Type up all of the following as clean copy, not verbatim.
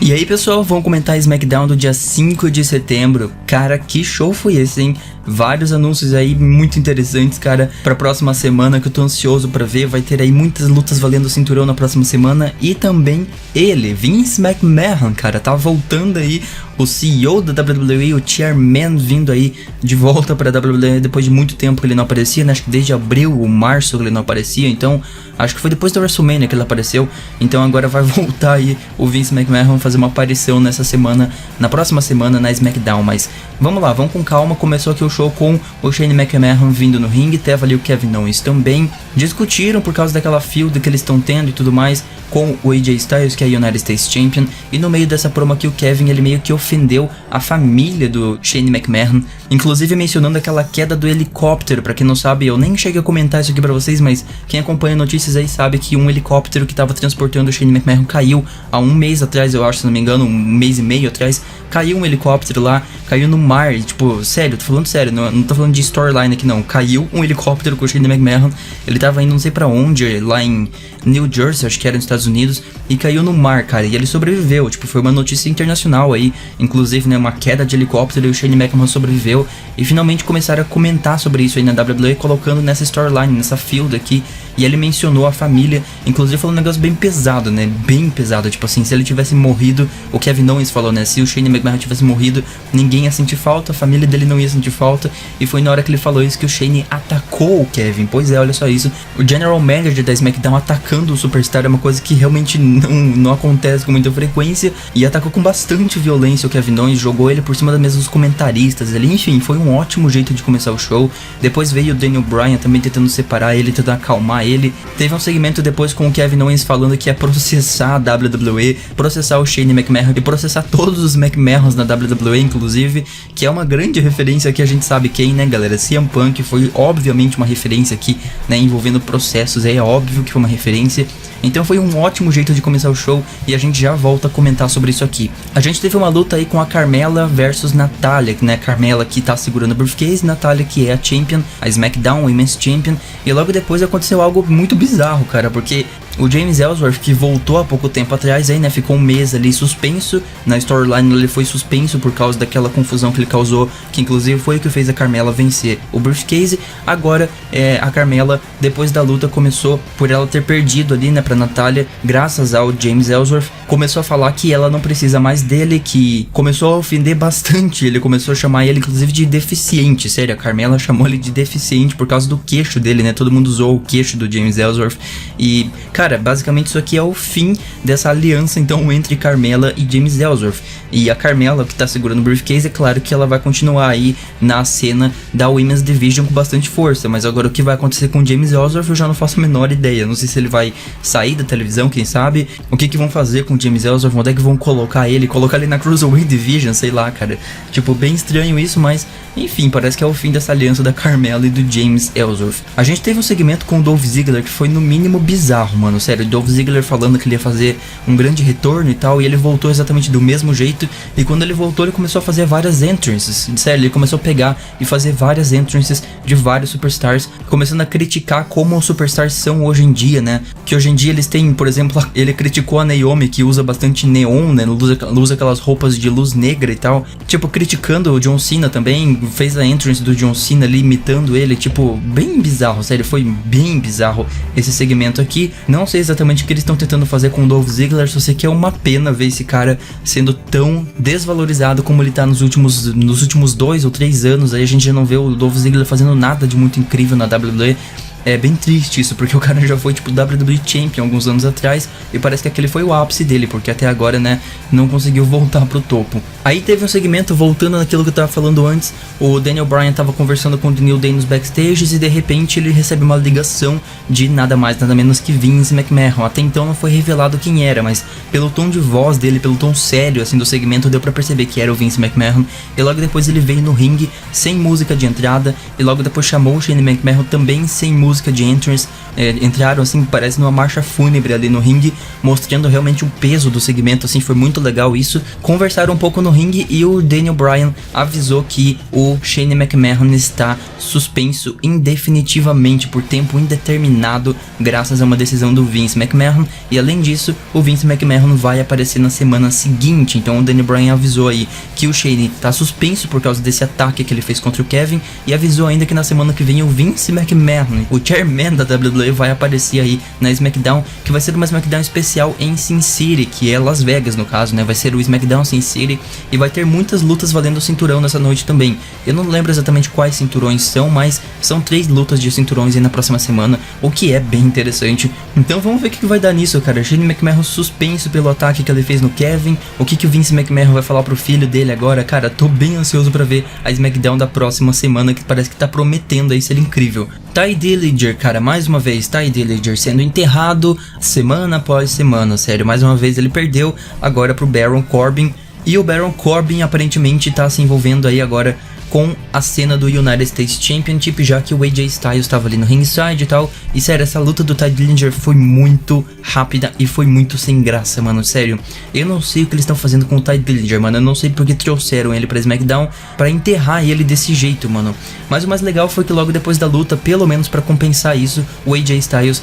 E aí pessoal, vamos comentar SmackDown do dia 5 de setembro. Cara, que show foi esse, hein? Vários anúncios aí muito interessantes, cara, pra próxima semana, que eu tô ansioso pra ver. Vai ter aí muitas lutas valendo o cinturão na próxima semana. E também ele, Vince McMahon, cara, tá voltando aí. O CEO da WWE, o Chairman, vindo aí de volta pra WWE depois de muito tempo que ele não aparecia, né? Acho que desde abril ou março que ele não aparecia. Então, acho que foi depois da WrestleMania que ele apareceu. Então agora vai voltar aí o Vince McMahon fazer uma aparição nessa semana, na próxima semana na SmackDown. Mas vamos lá, vamos com calma. Começou aqui o show com o Shane McMahon vindo no ringue, teve ali o Kevin Owens também. Discutiram por causa daquela feud que eles estão tendo e tudo mais com o AJ Styles, que é United States Champion. E no meio dessa promo aqui, o Kevin, ele meio que ofendeu a família do Shane McMahon, inclusive mencionando aquela queda do helicóptero. Pra quem não sabe, eu nem cheguei a comentar isso aqui pra vocês, mas quem acompanha notícias aí sabe que um helicóptero que tava transportando o Shane McMahon caiu há um mês atrás, eu acho, se não me engano, um mês e meio atrás. Caiu um helicóptero lá, caiu no mar, tipo, sério, tô falando sério, não tô falando de storyline aqui não. Caiu um helicóptero com o Shane McMahon, ele tava indo não sei pra onde, lá em New Jersey, acho que era nos Estados Unidos, e caiu no mar, cara, e ele sobreviveu. Tipo, foi uma notícia internacional aí, inclusive, né, uma queda de helicóptero, e o Shane McMahon sobreviveu. E finalmente começaram a comentar sobre isso aí na WWE, colocando nessa storyline, nessa field aqui. E ele mencionou a família, inclusive falou um negócio bem pesado, né, bem pesado, tipo assim, se ele tivesse morrido, o Kevin Owens falou, né, se o Shane McMahon tivesse morrido, ninguém ia sentir falta, a família dele não ia sentir falta. E foi na hora que ele falou isso que o Shane atacou o Kevin. Pois é, olha só isso, o General Manager da SmackDown atacando o Superstar é uma coisa que realmente não acontece com muita frequência. E atacou com bastante violência o Kevin Owens, jogou ele por cima da mesa dos comentaristas ali. Enfim, foi um ótimo jeito de começar o show. Depois veio o Daniel Bryan também tentando separar ele, tentando acalmar ele. Teve um segmento depois com o Kevin Owens falando que ia processar a WWE, processar o Shane McMahon e processar todos os McMahons na WWE, inclusive, que é uma grande referência que a gente sabe quem, né, galera? CM Punk foi obviamente uma referência aqui, né, envolvendo processos, é óbvio que foi uma referência. Então foi um ótimo jeito de começar o show e a gente já volta a comentar sobre isso aqui. A gente teve uma luta aí com a Carmella versus Natalya, né? Carmella que tá segurando o briefcase, Natalya que é a Champion, a SmackDown Women's Champion. E logo depois aconteceu algo muito bizarro, cara, porque o James Ellsworth, que voltou há pouco tempo atrás aí, né, ficou um mês ali suspenso, na storyline ele foi suspenso por causa daquela confusão que ele causou, que inclusive foi o que fez a Carmella vencer o briefcase. Agora, a Carmella, depois da luta, começou, por ela ter perdido ali, né, pra Natalya, graças ao James Ellsworth, começou a falar que ela não precisa mais dele, que começou a ofender bastante, ele começou a chamar ele, inclusive, de deficiente. Sério, a Carmella chamou ele de deficiente por causa do queixo dele, né, todo mundo usou o queixo do James Ellsworth. E, cara, basicamente isso aqui é o fim dessa aliança, então, entre Carmella e James Ellsworth. E a Carmella, que tá segurando o briefcase, é claro que ela vai continuar aí na cena da Women's Division com bastante força. Mas agora o que vai acontecer com o James Ellsworth eu já não faço a menor ideia. Não sei se ele vai sair da televisão, quem sabe. O que vão fazer com o James Ellsworth, onde é que vão colocar ele na Cruiserweight Division, sei lá, cara. Tipo, bem estranho isso, mas enfim, parece que é o fim dessa aliança da Carmella e do James Ellsworth. A gente teve um segmento com o Dolph Ziggler que foi no mínimo bizarro, mano. Sério, o Dolph Ziggler falando que ele ia fazer um grande retorno e tal, e ele voltou exatamente do mesmo jeito. E quando ele voltou, ele começou a fazer várias entrances. Sério, ele começou a pegar e fazer várias entrances de vários superstars, começando a criticar como os superstars são hoje em dia, né? Que hoje em dia eles têm, por exemplo, ele criticou a Naomi, que usa bastante neon, né? Usa aquelas roupas de luz negra e tal. Tipo, criticando o John Cena também, fez a entrance do John Cena ali, imitando ele. Tipo, bem bizarro, sério, foi bem bizarro esse segmento aqui. Não sei exatamente o que eles estão tentando fazer com o Dolph Ziggler, só sei que é uma pena ver esse cara sendo tão desvalorizado como ele tá nos últimos 2 ou 3 anos. Aí a gente já não vê o Dolph Ziggler fazendo nada de muito incrível na WWE. É bem triste isso, porque o cara já foi tipo WWE Champion alguns anos atrás e parece que aquele foi o ápice dele, porque até agora, né, não conseguiu voltar pro topo. Aí teve um segmento, voltando naquilo que eu tava falando antes, o Daniel Bryan tava conversando com o New Day nos backstages e de repente ele recebe uma ligação de nada mais, nada menos que Vince McMahon. Até então não foi revelado quem era, mas pelo tom de voz dele, pelo tom sério assim do segmento, deu pra perceber que era o Vince McMahon. E logo depois ele veio no ringue sem música de entrada e logo depois chamou o Shane McMahon também sem música música de entrance, entraram assim, parece numa marcha fúnebre ali no ringue, mostrando realmente o peso do segmento, assim, foi muito legal isso. Conversaram um pouco no ringue e o Daniel Bryan avisou que o Shane McMahon está suspenso indefinitivamente por tempo indeterminado, graças a uma decisão do Vince McMahon, e além disso, o Vince McMahon vai aparecer na semana seguinte. Então o Daniel Bryan avisou aí que o Shane está suspenso por causa desse ataque que ele fez contra o Kevin, e avisou ainda que na semana que vem o Vince McMahon, o chairman da WWE, vai aparecer aí na SmackDown, que vai ser uma SmackDown especial em Sin City, que é Las Vegas no caso, né? Vai ser o SmackDown Sin City e vai ter muitas lutas valendo o cinturão nessa noite também. Eu não lembro exatamente quais cinturões são, mas são 3 lutas de cinturões aí na próxima semana, o que é bem interessante. Então vamos ver o que vai dar nisso, cara. Shane McMahon suspenso pelo ataque que ele fez no Kevin, o que o Vince McMahon vai falar pro filho dele agora, cara. Tô bem ansioso pra ver a SmackDown da próxima semana, que parece que tá prometendo aí ser incrível. Ty Dillinger, cara, mais uma vez, Ty Dillinger sendo enterrado semana após semana, sério, mais uma vez ele perdeu agora pro Baron Corbin, e o Baron Corbin aparentemente tá se envolvendo aí agora com a cena do United States Championship, já que o AJ Styles estava ali no ringside e tal. E sério, essa luta do Ty Dillinger foi muito rápida e foi muito sem graça, mano, sério. Eu não sei o que eles estão fazendo com o Ty Dillinger, mano, eu não sei porque trouxeram ele pra SmackDown pra enterrar ele desse jeito, mano. Mas o mais legal foi que logo depois da luta, pelo menos pra compensar isso, o AJ Styles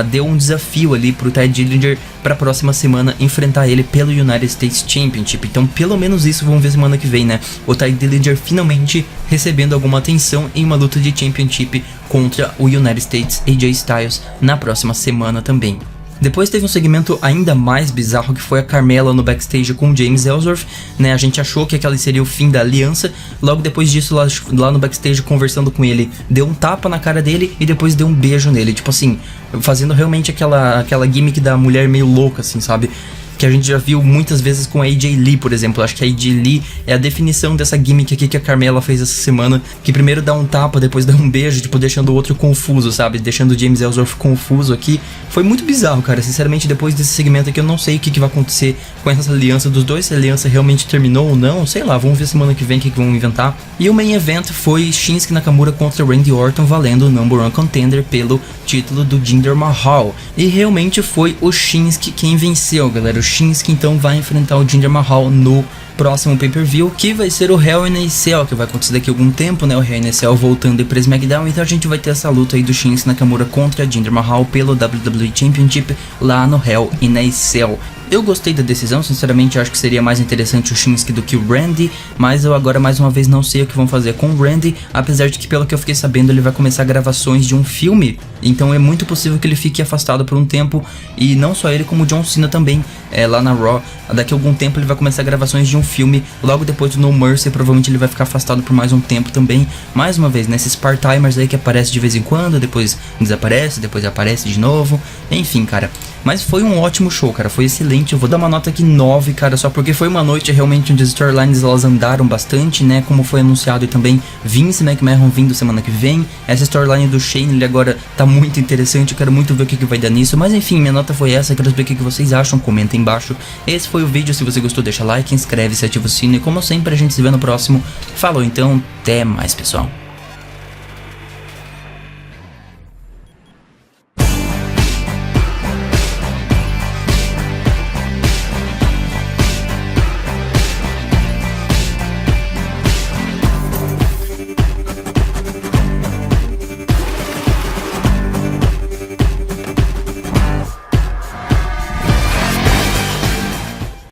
deu um desafio ali pro Ty Dillinger pra próxima semana enfrentar ele pelo United States Championship. Então pelo menos isso vamos ver semana que vem, né? O Ty Dillinger finalmente recebendo alguma atenção em uma luta de Championship contra o United States AJ Styles na próxima semana também. Depois teve um segmento ainda mais bizarro, que foi a Carmella no backstage com o James Ellsworth, né? A gente achou que aquele seria o fim da aliança. Logo depois disso, lá no backstage, conversando com ele, deu um tapa na cara dele e depois deu um beijo nele. Tipo assim, fazendo realmente aquela gimmick da mulher meio louca, assim, sabe? Que a gente já viu muitas vezes com a AJ Lee, por exemplo. Acho que a AJ Lee é a definição dessa gimmick aqui que a Carmella fez essa semana, que primeiro dá um tapa, depois dá um beijo, tipo, deixando o outro confuso, sabe? Deixando o James Ellsworth confuso aqui. Foi muito bizarro, cara. Sinceramente, depois desse segmento aqui, eu não sei o que vai acontecer com essa aliança dos dois, se a aliança realmente terminou ou não, sei lá, vamos ver semana que vem o que vão inventar. E o main event foi Shinsuke Nakamura contra Randy Orton, valendo o number one contender pelo título do Jinder Mahal. E realmente foi o Shinsuke quem venceu, galera. O Shinsuke então vai enfrentar o Jinder Mahal no próximo pay-per-view, que vai ser o Hell in a Cell, que vai acontecer daqui a algum tempo, né? O Hell in a Cell voltando pra SmackDown. Então a gente vai ter essa luta aí do Shinsuke Nakamura contra Jinder Mahal pelo WWE Championship lá no Hell in a Cell. Eu gostei da decisão, sinceramente acho que seria mais interessante o Shinsuke do que o Randy, mas eu agora mais uma vez não sei o que vão fazer com o Randy, apesar de que, pelo que eu fiquei sabendo, ele vai começar gravações de um filme, então é muito possível que ele fique afastado por um tempo, e não só ele, como o John Cena também, lá na Raw. Daqui a algum tempo ele vai começar gravações de um filme, logo depois do No Mercy, provavelmente ele vai ficar afastado por mais um tempo também. Mais uma vez, nesses part-timers aí que aparece de vez em quando, depois desaparece, depois aparece de novo, enfim, cara. Mas foi um ótimo show, cara, foi excelente. Eu vou dar uma nota aqui 9, cara, só porque foi uma noite realmente onde as storylines elas andaram bastante, né? Como foi anunciado, e também Vince McMahon vindo semana que vem. Essa storyline do Shane, ele agora tá muito interessante, eu quero muito ver o que vai dar nisso. Mas enfim, minha nota foi essa, quero saber o que vocês acham, comenta aí embaixo. Esse foi o vídeo, se você gostou deixa like, inscreve-se, ativa o sino e como sempre a gente se vê no próximo. Falou então, até mais pessoal.